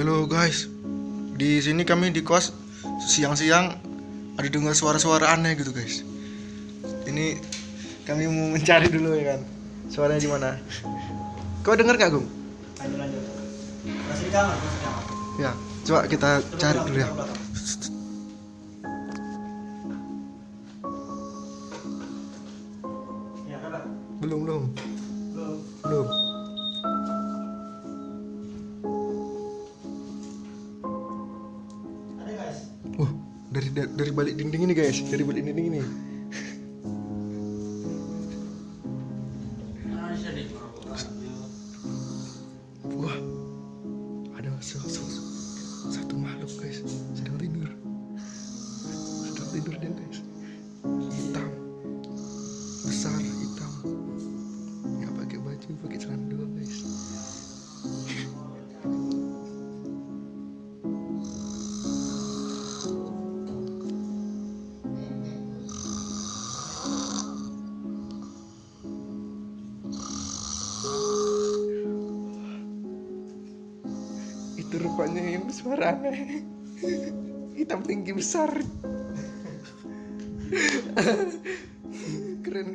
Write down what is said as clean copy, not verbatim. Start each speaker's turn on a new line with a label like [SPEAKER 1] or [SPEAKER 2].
[SPEAKER 1] Halo guys, di sini kami di kos siang-siang ada dengar suara-suara aneh gitu guys. Ini kami mau mencari dulu ya kan, suaranya di mana? Kau dengar nggak Gung?
[SPEAKER 2] Lanjut. Masih di kamar.
[SPEAKER 1] Ya, coba kita cari dulu ya.
[SPEAKER 2] Ya, kakak.
[SPEAKER 1] Belum.
[SPEAKER 2] Ada guys.
[SPEAKER 1] Wah, dari balik dinding ini guys, dari balik dinding ini. Wah, ada satu makhluk guys, sedang tidur dia guys. Hitam, besar hitam, nggak pakai baju, pakai celana doang guys. Itu rupanya yang suara aneh. Hitam tinggi besar. Keren.